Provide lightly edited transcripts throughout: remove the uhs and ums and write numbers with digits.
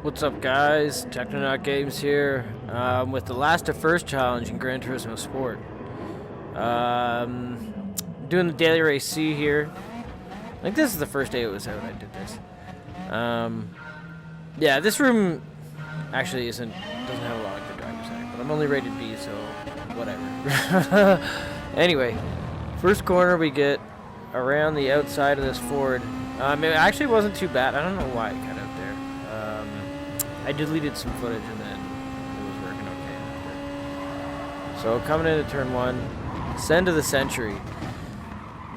What's up, guys? Technonaut Games here with the last of first challenge in Gran Turismo Sport. Doing the daily race C here. I think this is the first day it was out I did this. Yeah, this room actually doesn't have a lot of good drivers in it, but I'm only rated B, so whatever. Anyway, first corner we get around the outside of this Ford. It actually wasn't too bad. I don't know why it cut out there. I deleted some footage and then it was working okay after. So coming into turn one, send to the Century.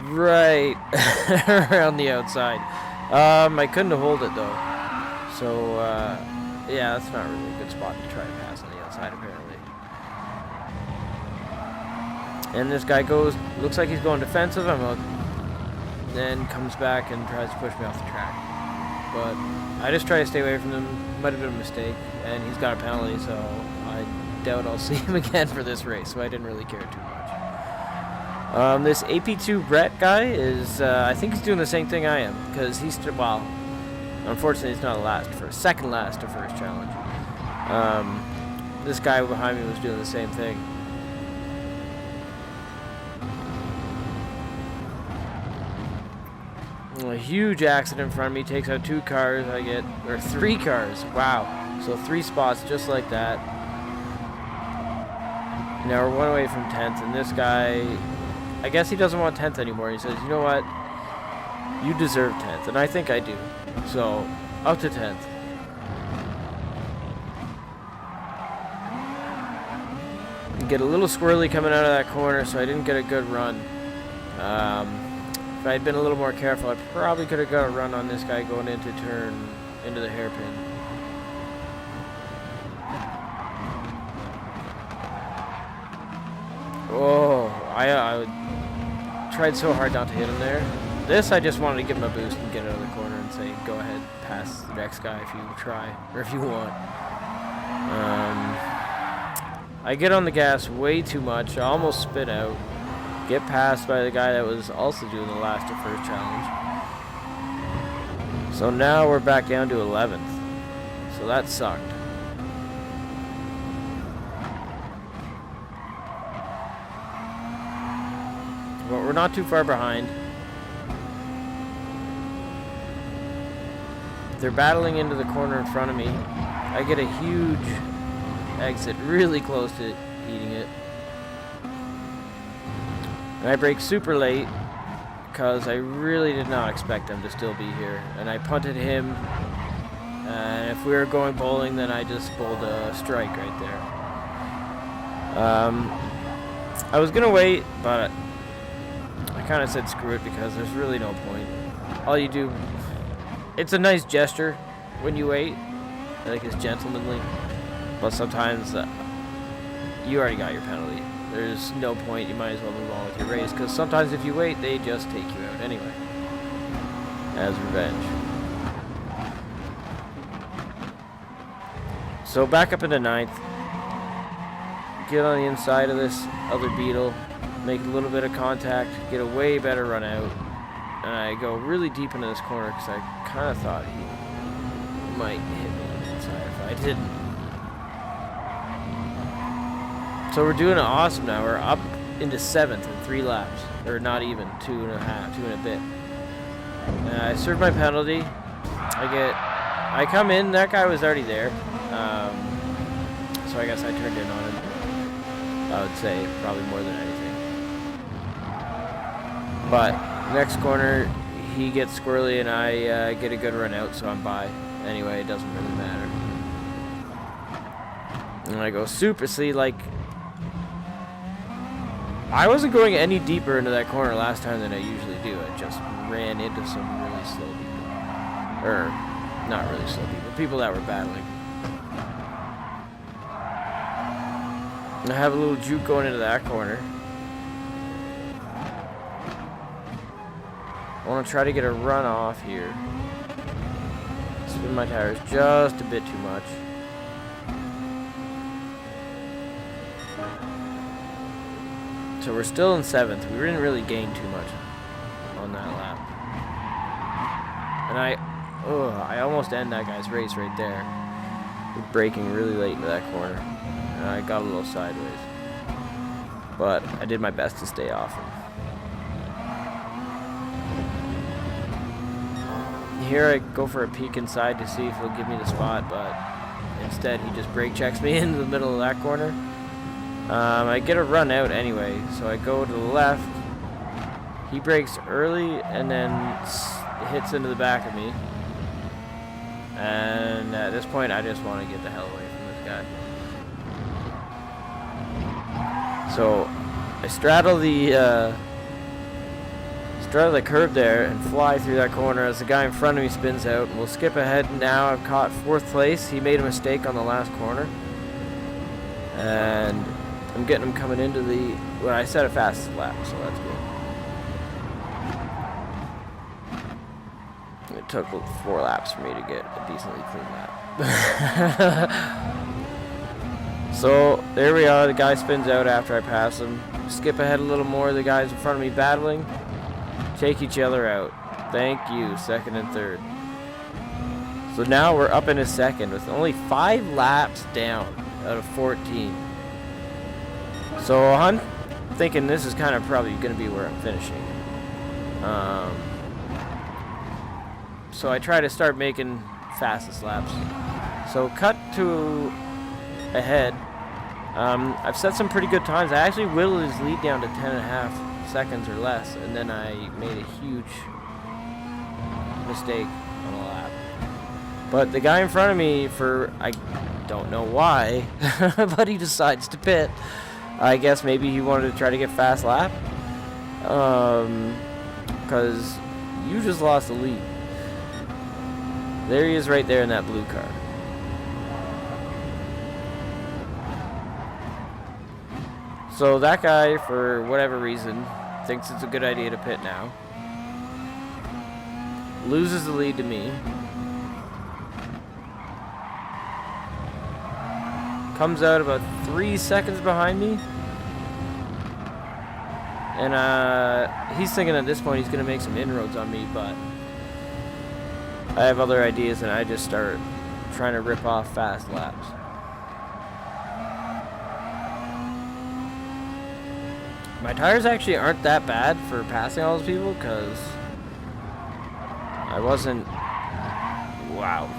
Right around the outside. I couldn't hold it though. So yeah, that's not really a good spot to try to pass on the outside apparently. And this guy looks like he's going defensive. I'm out. Then comes back and tries to push me off the track. But I just try to stay away from him. Might have been a mistake. And he's got a penalty, so I doubt I'll see him again for this race. So I didn't really care too much. This AP2 Brett guy is, I think he's doing the same thing I am. Because he's, well, unfortunately he's not second last to first challenge. This guy behind me was doing the same thing. A huge accident in front of me, takes out 2 cars, or 3 cars, wow. So 3 spots just like that. Now we're 1 away from 10th, and this guy, I guess he doesn't want 10th anymore. He says, you know what, you deserve 10th, and I think I do. So, up to 10th. Get a little squirrely coming out of that corner, so I didn't get a good run. If I had been a little more careful, I probably could have got a run on this guy going into the hairpin. Oh, I tried so hard not to hit him there. This, I just wanted to give him a boost and get out of the corner and say, go ahead, pass the next guy if you try, or if you want. I get on the gas way too much. I almost spit out. Get passed by the guy that was also doing the last of first challenge. So now we're back down to 11th. So that sucked. But we're not too far behind. They're battling into the corner in front of me. I get a huge exit, really close to eating it. And I brake super late because I really did not expect them to still be here. And I punted him. And if we were going bowling, then I just bowled a strike right there. I was going to wait, but I kind of said screw it because there's really no point. All you do, it's a nice gesture when you wait. I think it's gentlemanly. But sometimes you already got your penalty. There's no point, you might as well move on with your race, because sometimes if you wait, they just take you out anyway. As revenge. So back up into 9th. Get on the inside of this other Beetle. Make a little bit of contact. Get a way better run out. And I go really deep into this corner, because I kind of thought he might hit me on the inside if I didn't. So we're doing it awesome now. We're up into 7th in 3 laps. Or not even, 2 and a bit. I served my penalty. I come in, that guy was already there. So I guess I turned in on him. I would say probably more than anything. But next corner, he gets squirrely and I get a good run out, so I'm by. Anyway, it doesn't really matter. And I go super, see, like, I wasn't going any deeper into that corner last time than I usually do. I just ran into some really slow people. Or, not really slow people. People that were battling. And I have a little juke going into that corner. I want to try to get a run off here. Spin my tires just a bit too much. So we're still in 7th. We didn't really gain too much on that lap. And I almost end that guy's race right there. braking really late into that corner. And I got a little sideways. But I did my best to stay off him. Here I go for a peek inside to see if he'll give me the spot, but instead he just brake checks me into the middle of that corner. I get a run out anyway, so I go to the left. He brakes early and then hits into the back of me. And at this point I just want to get the hell away from this guy. So I straddle the curb there and fly through that corner as the guy in front of me spins out, and we'll skip ahead. Now I've caught 4th place. He made a mistake on the last corner, and I'm getting him coming into the, well, I set a fast lap, so that's good. It took 4 laps for me to get a decently clean lap. So there we are, the guy spins out after I pass him. Skip ahead a little more, the guys in front of me battling. Take each other out. Thank you, 2nd and 3rd. So now we're up in a 2nd with only 5 laps down out of 14. So I'm thinking this is kind of probably going to be where I'm finishing. So I try to start making fastest laps. So cut to ahead. I've set some pretty good times. I actually whittled his lead down to 10.5 seconds or less, and then I made a huge mistake on a lap. But the guy in front of me, I don't know why, but he decides to pit. I guess maybe he wanted to try to get fast lap, because you just lost the lead. There he is right there in that blue car. So that guy, for whatever reason, thinks it's a good idea to pit now. Loses the lead to me. Comes out about 3 seconds behind me. And he's thinking at this point he's going to make some inroads on me, but I have other ideas, and I just start trying to rip off fast laps. My tires actually aren't that bad for passing all those people, because I wasn't, wow,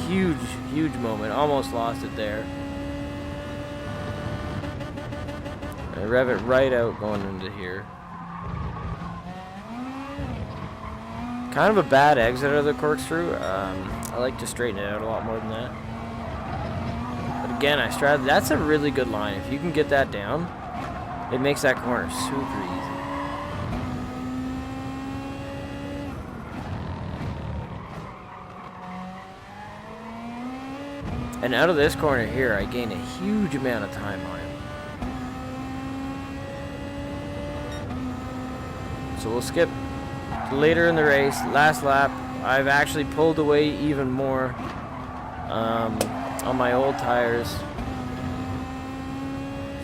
huge moment, almost lost it there. I rev it right out going into here. Kind of a bad exit of the corkscrew. I like to straighten it out a lot more than that. But again, that's a really good line. If you can get that down, it makes that corner super easy. And out of this corner here, I gain a huge amount of time on him. So we'll skip later in the race, last lap. I've actually pulled away even more on my old tires.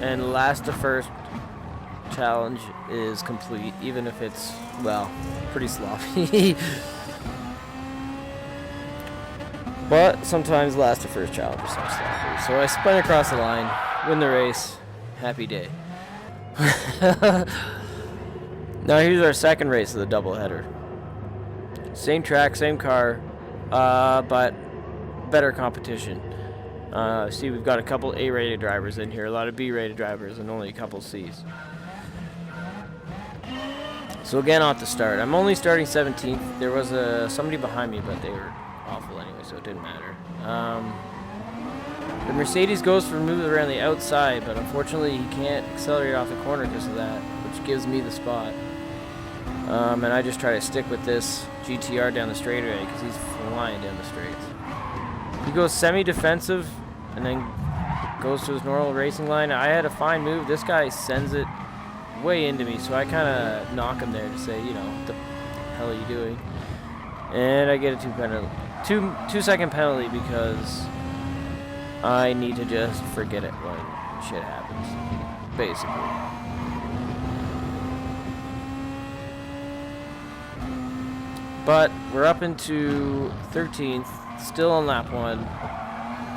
And last to first challenge is complete, even if it's, well, pretty sloppy. But sometimes last to first challenge is so sloppy. So I spun across the line, win the race, happy day. Now here's our second race of the doubleheader. Same track, same car, but better competition. See, we've got a couple A-rated drivers in here, a lot of B-rated drivers, and only a couple C's. So again, off the start. I'm only starting 17th. There was somebody behind me, but they were awful anyway, so it didn't matter. The Mercedes goes for a move around the outside, but unfortunately he can't accelerate off the corner because of that, which gives me the spot. And I just try to stick with this GTR down the straightaway because he's flying down the straights. He goes semi-defensive and then goes to his normal racing line. I had a fine move. This guy sends it way into me, so I kind of knock him there to say, you know, what the hell are you doing? And I get a 2-second penalty because I need to just forget it when shit happens, basically. But we're up into 13th, still on lap 1.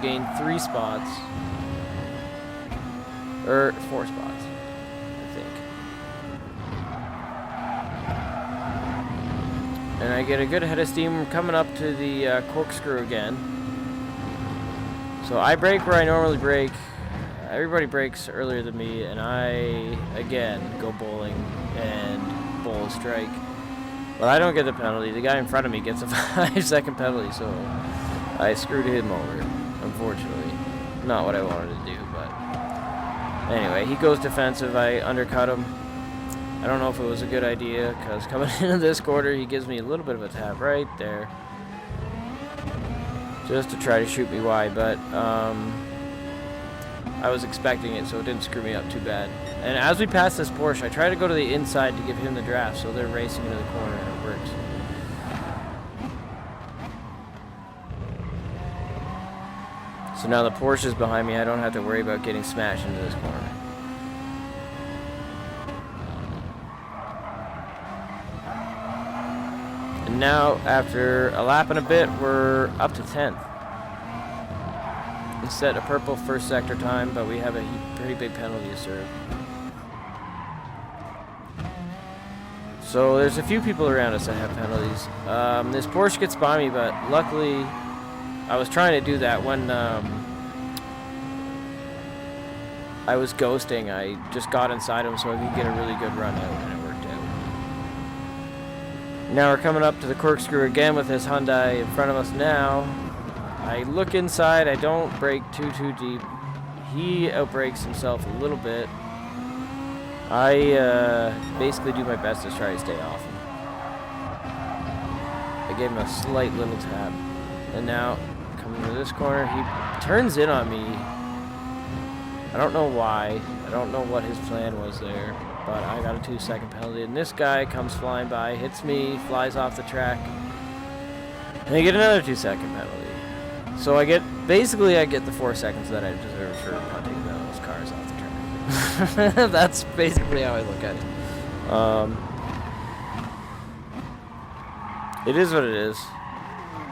gained 3 spots. Or 4 spots, I think. And I get a good head of steam coming up to the corkscrew again. So I brake where I normally brake. Everybody brakes earlier than me, and I, again, go bowling and bowl a strike. But I don't get the penalty. The guy in front of me gets a 5-second penalty, so I screwed him over, unfortunately. Not what I wanted to do, but anyway, he goes defensive. I undercut him. I don't know if it was a good idea, because coming into this quarter, he gives me a little bit of a tap right there, just to try to shoot me wide, but I was expecting it, so it didn't screw me up too bad. And as we pass this Porsche, I try to go to the inside to give him the draft, so they're racing into the corner, and it works. So now the Porsche is behind me. I don't have to worry about getting smashed into this corner. And now, after a lap and a bit, we're up to 10th. We set a purple first sector time, but we have a pretty big penalty to serve. So there's a few people around us that have penalties. This Porsche gets by me, but luckily I was trying to do that when I was ghosting. I just got inside him so I could get a really good run out, and it worked out. Now we're coming up to the corkscrew again with this Hyundai in front of us now. I look inside, I don't brake too deep. He outbrakes himself a little bit. I basically do my best to try to stay off him. I gave him a slight little tap. And now, coming to this corner, he turns in on me. I don't know why. I don't know what his plan was there. But I got a 2-second penalty. And this guy comes flying by, hits me, flies off the track. And I get another 2-second penalty. So I get the 4 seconds that I deserve for punting those cars off the track. That's basically how I look at it. It is what it is.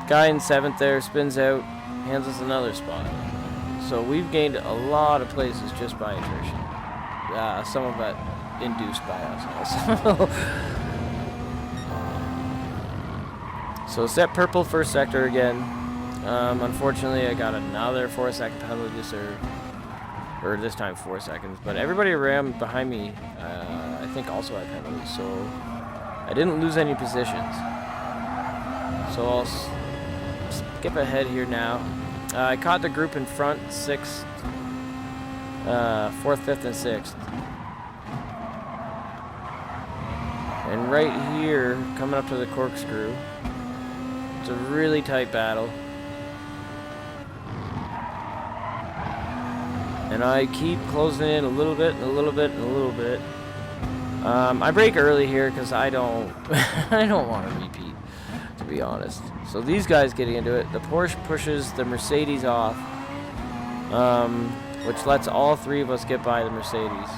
Guy in 7th there spins out, hands us another spot. So we've gained a lot of places just by attrition. Some of that induced by us also. So set purple first sector again. Unfortunately, I got another 4-second penalty to serve. Or this time 4 seconds. But everybody around behind me, I think also had penalties. So I didn't lose any positions. So I'll skip ahead here now. I caught the group in front, 6th, 4th, 5th, and 6th. And right here, coming up to the corkscrew, it's a really tight battle. And I keep closing in a little bit, and a little bit, and a little bit. I brake early here because I don't want to repeat, to be honest. So these guys getting into it. The Porsche pushes the Mercedes off, which lets all 3 of us get by the Mercedes.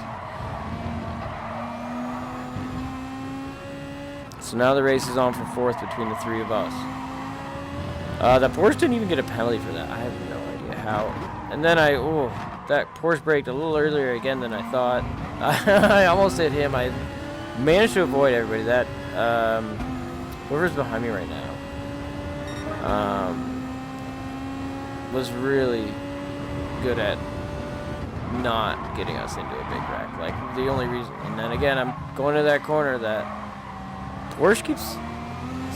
So now the race is on for 4th between the 3 of us. The Porsche didn't even get a penalty for that. I have no idea how. And then that Porsche braked a little earlier again than I thought. I almost hit him. I managed to avoid everybody. That whoever's behind me right now was really good at not getting us into a big wreck. Like, the only reason. And then again, I'm going to that corner. That Porsche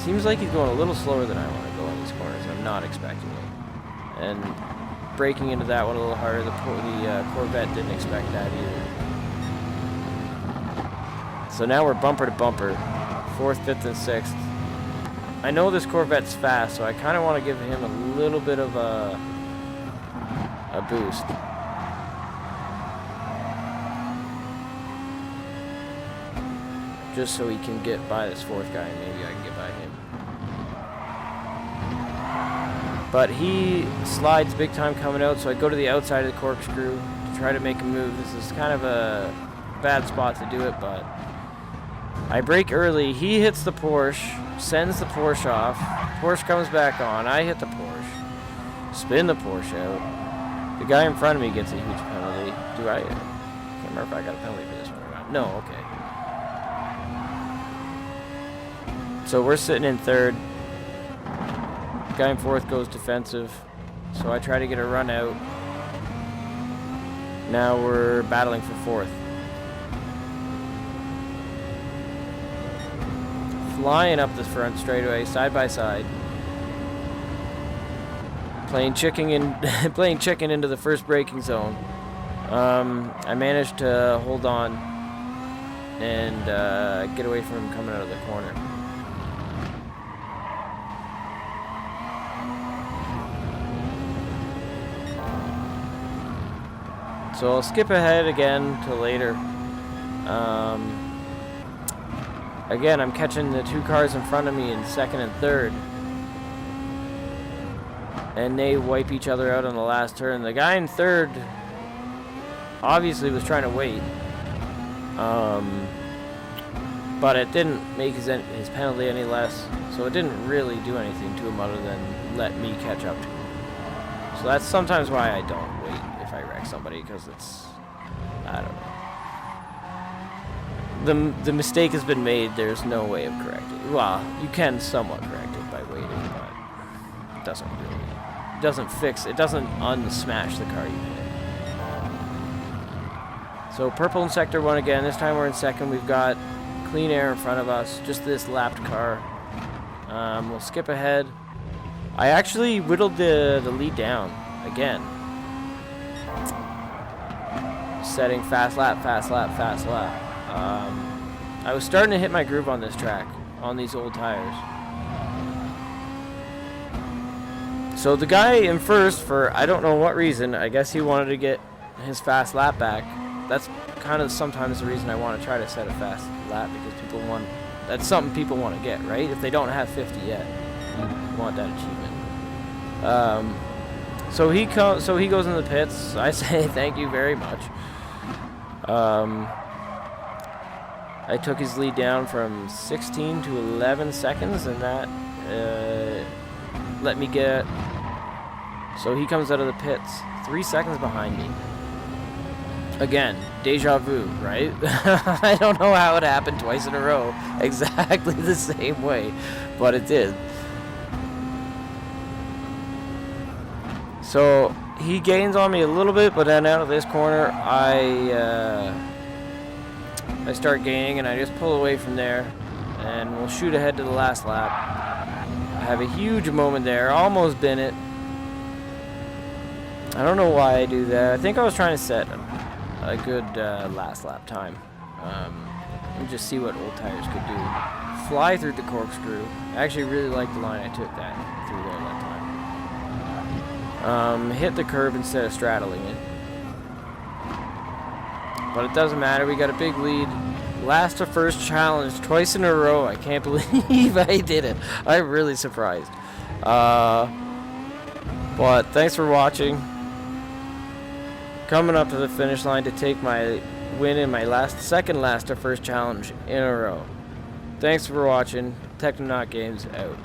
seems like he's going a little slower than I want to go in these corners. I'm not expecting it. And braking into that one a little harder. The Corvette didn't expect that either. So now we're bumper to bumper, 4th, 5th, and 6th. I know this Corvette's fast, so I kind of want to give him a little bit of a boost. Just so he can get by this 4th guy, and maybe I can get by him. But he slides big time coming out, so I go to the outside of the corkscrew to try to make a move. This is kind of a bad spot to do it, but I brake early. He hits the Porsche, sends the Porsche off. Porsche comes back on. I hit the Porsche. spin the Porsche out. The guy in front of me gets a huge penalty. Do I? Can't remember if I got a penalty for this one or not. No, okay. So we're sitting in third. Guy in fourth goes defensive. So I try to get a run out. Now we're battling for fourth. Flying up the front straightaway, side by side. Playing chicken into the first braking zone. I managed to hold on and get away from him coming out of the corner. So I'll skip ahead again to later. Again, I'm catching the two cars in front of me in second and third. And they wipe each other out on the last turn. The guy in third obviously was trying to wait. But it didn't make his penalty any less. So it didn't really do anything to him other than let me catch up to him. So that's sometimes why I don't wait if I wreck somebody, because it's, I don't know. The mistake has been made. There's no way of correcting it. Well, you can somewhat correct it by waiting, but it doesn't fix, it doesn't unsmash the car you hit. So purple in sector 1 again. This time we're in second. We've got clean air in front of us. Just this lapped car. We'll skip ahead. I actually whittled the lead down again. Setting fast lap, fast lap, fast lap. I was starting to hit my groove on this track, on these old tires. So the guy in first, for I don't know what reason, I guess he wanted to get his fast lap back. That's kind of sometimes the reason I want to try to set a fast lap, because that's something people want to get, right? If they don't have 50 yet, you want that achievement. So he goes in the pits. I say thank you very much. I took his lead down from 16 to 11 seconds, and that let me get. So he comes out of the pits 3 seconds behind me. Again, deja vu, right? I don't know how it happened twice in a row exactly the same way, but it did. So he gains on me a little bit, but then out of this corner, I start gaining, and I just pull away from there, and we'll shoot ahead to the last lap. I have a huge moment there, almost bin it. I don't know why I do that. I think I was trying to set a good last lap time, and just see what old tires could do. Fly through the corkscrew. I actually really liked the line I took through there that time. Hit the curb instead of straddling it. But it doesn't matter. We got a big lead. Last to first challenge twice in a row. I can't believe I did it. I'm really surprised. But thanks for watching. Coming up to the finish line to take my win in my second last to first challenge in a row. Thanks for watching. Technonaut Games out.